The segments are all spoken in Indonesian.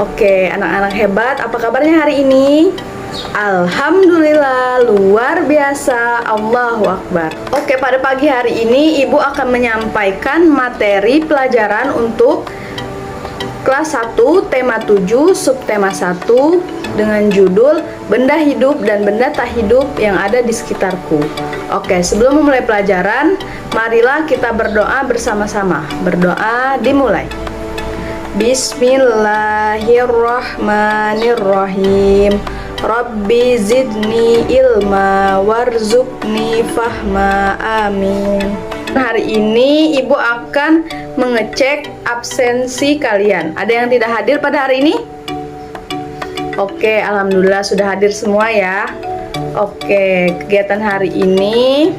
Oke, anak-anak hebat, apa kabarnya hari ini? Alhamdulillah, luar biasa, Allahu Akbar. Oke, pada pagi hari ini Ibu akan menyampaikan materi pelajaran untuk kelas 1, tema 7, subtema 1 dengan judul Benda Hidup dan Benda Tak Hidup yang ada di sekitarku. Oke, sebelum memulai pelajaran, marilah kita berdoa bersama-sama. Berdoa dimulai. Bismillahirrahmanirrahim. Rabbi zidni ilma warzuqni fahma, amin. Hari ini Ibu akan mengecek absensi kalian. Ada yang tidak hadir pada hari ini? Oke, alhamdulillah sudah hadir semua ya. Oke, kegiatan hari ini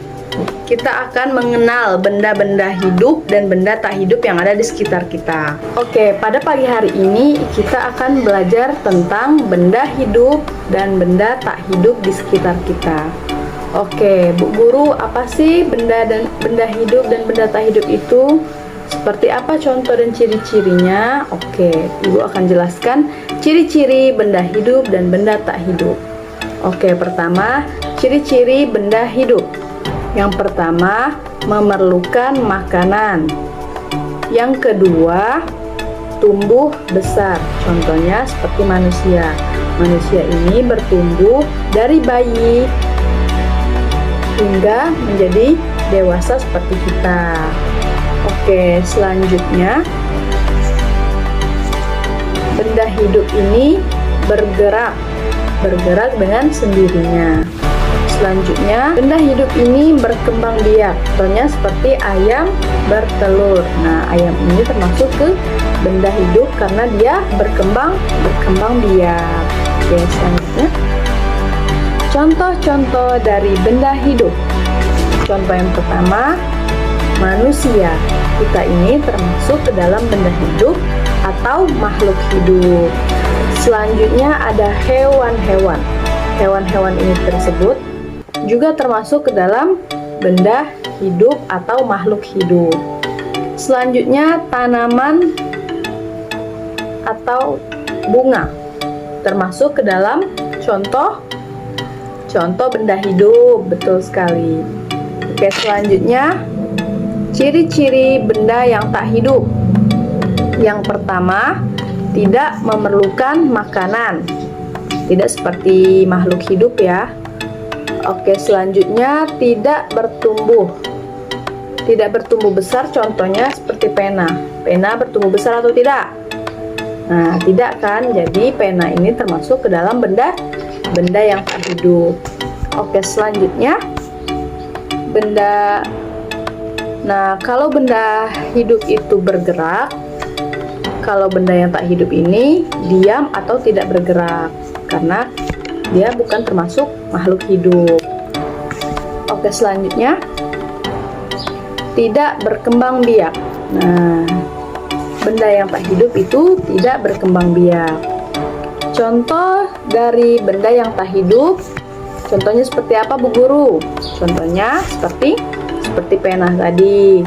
kita akan mengenal benda-benda hidup dan benda tak hidup yang ada di sekitar kita. Oke, pada pagi hari ini kita akan belajar tentang benda hidup dan benda tak hidup di sekitar kita. Oke, Bu Guru, apa sih benda hidup dan benda tak hidup itu? Seperti apa contoh dan ciri-cirinya? Oke, Ibu akan jelaskan ciri-ciri benda hidup dan benda tak hidup. Oke, pertama, ciri-ciri benda hidup. Yang pertama, memerlukan makanan. Yang kedua, tumbuh besar. Contohnya seperti manusia. Manusia ini bertumbuh dari bayi hingga menjadi dewasa seperti kita. Oke, selanjutnya, benda hidup ini bergerak dengan sendirinya. Selanjutnya, benda hidup ini berkembang biak. Contohnya seperti ayam bertelur. Nah, ayam ini termasuk ke benda hidup karena dia berkembang biak. Oke, selanjutnya, contoh-contoh dari benda hidup. Contoh yang pertama, manusia. Kita ini termasuk ke dalam benda hidup atau makhluk hidup. Selanjutnya ada hewan-hewan. Hewan-hewan ini tersebut juga termasuk ke dalam benda hidup atau makhluk hidup. Selanjutnya tanaman atau bunga termasuk ke dalam contoh benda hidup. Betul sekali. Oke, selanjutnya ciri-ciri benda yang tak hidup. Yang pertama, tidak memerlukan makanan. Tidak seperti makhluk hidup ya. Oke, selanjutnya tidak bertumbuh besar, contohnya seperti pena. Pena bertumbuh besar atau tidak? Nah, tidak kan? Jadi pena ini termasuk ke dalam benda yang tak hidup. Oke, selanjutnya Nah, kalau benda hidup itu bergerak, kalau benda yang tak hidup ini diam atau tidak bergerak karena dia bukan termasuk makhluk hidup. Oke, selanjutnya tidak berkembang biak. Nah, benda yang tak hidup itu tidak berkembang biak. Contoh dari benda yang tak hidup, contohnya seperti apa, Bu Guru? Contohnya seperti pena tadi.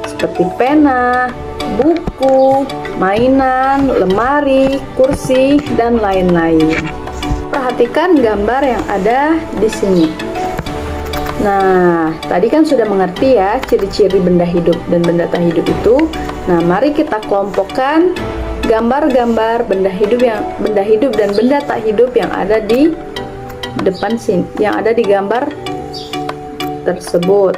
Seperti pena, buku, mainan, lemari, kursi, dan lain-lain. Perhatikan gambar yang ada di sini. Nah, tadi kan sudah mengerti ya ciri-ciri benda hidup dan benda tak hidup itu. Nah, mari kita kelompokkan gambar-gambar benda hidup dan benda tak hidup yang ada di depan sini, yang ada di gambar tersebut.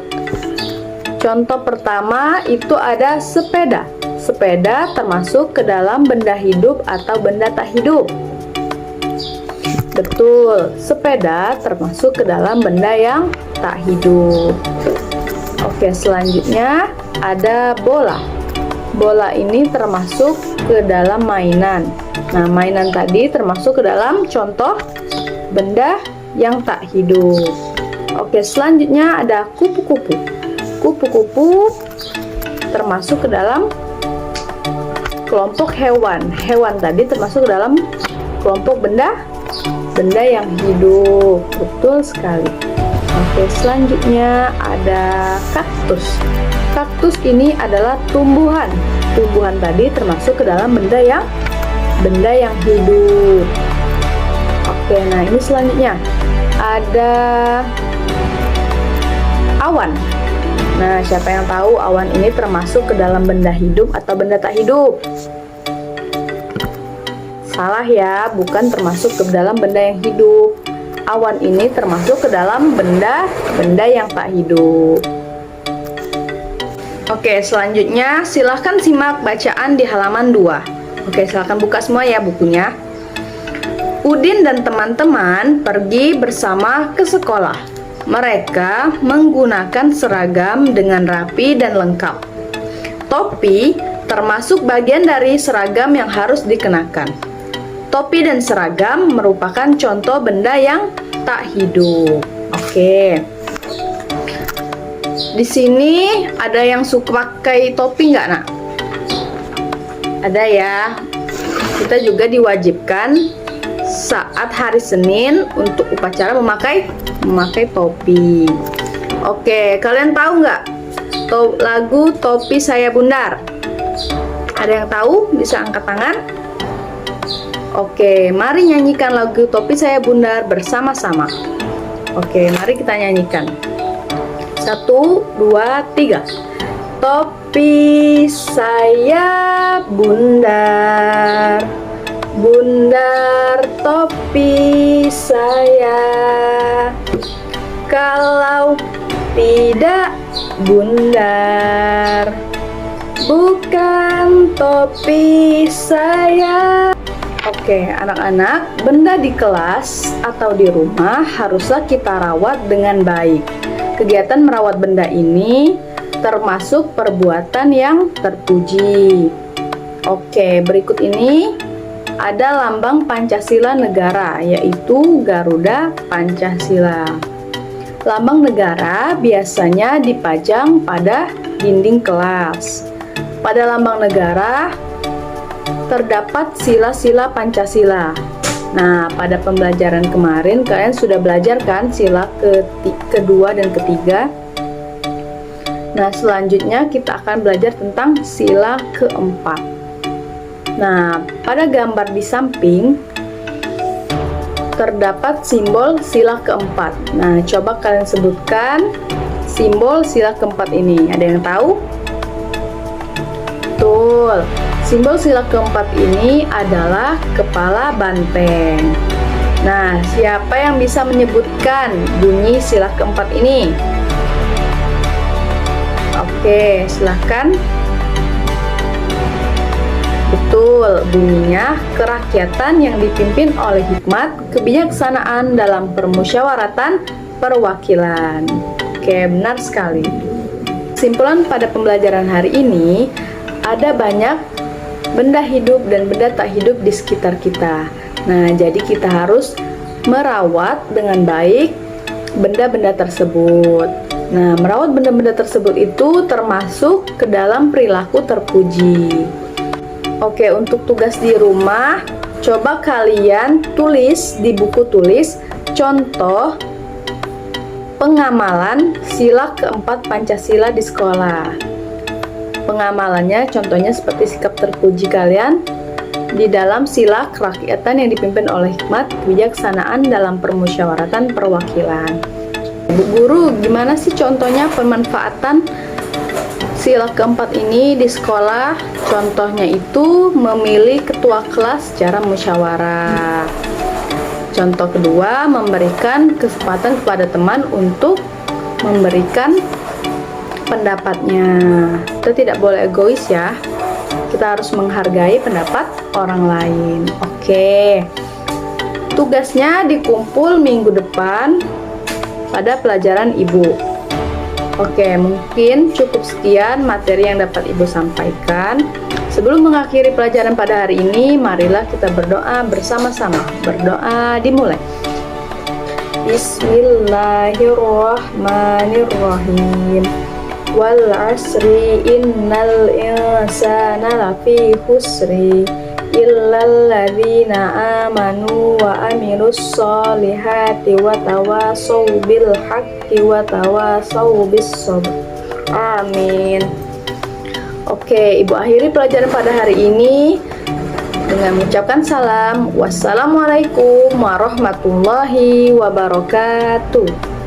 Contoh pertama itu ada sepeda. Sepeda termasuk ke dalam benda hidup atau benda tak hidup. Betul, sepeda termasuk ke dalam benda yang tak hidup. Oke, selanjutnya ada bola. Bola ini termasuk ke dalam mainan. Nah, mainan tadi termasuk ke dalam contoh benda yang tak hidup. Oke, selanjutnya ada kupu-kupu. Kupu-kupu termasuk ke dalam kelompok hewan. Hewan tadi termasuk ke dalam kelompok benda yang hidup. Betul sekali. Oke, selanjutnya ada kaktus. Kaktus ini adalah tumbuhan. Tumbuhan tadi termasuk ke dalam benda yang benda yang hidup. Oke, nah ini selanjutnya ada awan. Nah, siapa yang tahu awan ini termasuk ke dalam benda hidup atau benda tak hidup? Salah ya, bukan termasuk ke dalam benda yang hidup. Awan ini termasuk ke dalam benda yang tak hidup. Oke, selanjutnya silahkan simak bacaan di halaman 2. Oke, silahkan buka semua ya bukunya. Udin dan teman-teman pergi bersama ke sekolah. Mereka menggunakan seragam dengan rapi dan lengkap. Topi termasuk bagian dari seragam yang harus dikenakan. Topi dan seragam merupakan contoh benda yang tak hidup. Oke. Di sini ada yang suka pakai topi nggak, Nak? Ada ya. Kita juga diwajibkan saat hari Senin untuk upacara memakai topi. Oke, kalian tahu nggak lagu Topi Saya Bundar? Ada yang tahu? Bisa angkat tangan. Oke, mari nyanyikan lagu Topi Saya Bundar bersama-sama. Oke, mari kita nyanyikan. 1, 2, 3. Topi saya bundar, bundar topi saya. Kalau tidak bundar, bukan topi saya. Oke, anak-anak, benda di kelas atau di rumah haruslah kita rawat dengan baik. Kegiatan merawat benda ini termasuk perbuatan yang terpuji. Oke, berikut ini ada lambang Pancasila negara, yaitu Garuda Pancasila. Lambang negara biasanya dipajang pada dinding kelas. Pada lambang negara terdapat sila-sila Pancasila. Nah, pada pembelajaran kemarin kalian sudah belajar kan sila kedua dan ketiga. Nah, selanjutnya kita akan belajar tentang sila keempat. Nah, pada gambar di samping terdapat simbol sila keempat. Nah, coba kalian sebutkan simbol sila keempat ini. Ada yang tahu? Betul. Simbol sila keempat ini adalah kepala banteng. Nah, siapa yang bisa menyebutkan bunyi sila keempat ini? Oke, silahkan. Betul, bunyinya kerakyatan yang dipimpin oleh hikmat kebijaksanaan dalam permusyawaratan perwakilan. Oke, benar sekali. Kesimpulan pada pembelajaran hari ini, ada banyak benda hidup dan benda tak hidup di sekitar kita. Nah, jadi kita harus merawat dengan baik benda-benda tersebut. Nah, merawat benda-benda tersebut itu termasuk ke dalam perilaku terpuji. Oke, untuk tugas di rumah, coba kalian tulis di buku tulis contoh pengamalan sila keempat Pancasila di sekolah. Pengamalannya contohnya seperti sikap terpuji kalian di dalam sila kerakyatan yang dipimpin oleh hikmat kebijaksanaan dalam permusyawaratan perwakilan. Bu Guru, gimana sih contohnya pemanfaatan sila keempat ini di sekolah? Contohnya itu memilih ketua kelas secara musyawarah. Contoh kedua, memberikan kesempatan kepada teman untuk memberikan pendapatnya. Kita tidak boleh egois ya. Kita harus menghargai pendapat orang lain. Oke. Tugasnya dikumpul minggu depan pada pelajaran Ibu. Oke, mungkin cukup sekian materi yang dapat Ibu sampaikan. Sebelum mengakhiri pelajaran pada hari ini, marilah kita berdoa bersama-sama. Berdoa dimulai. Bismillahirrahmanirrahim. Wal asri innal insana lafi khusri illal ladzina amanu wa amilus solihati wa tawasaw bil haqqi wa tawasaw bis sabr. Amin. Oke, Ibu akhiri pelajaran pada hari ini. dengan mengucapkan salam. Wassalamualaikum warahmatullahi wabarakatuh.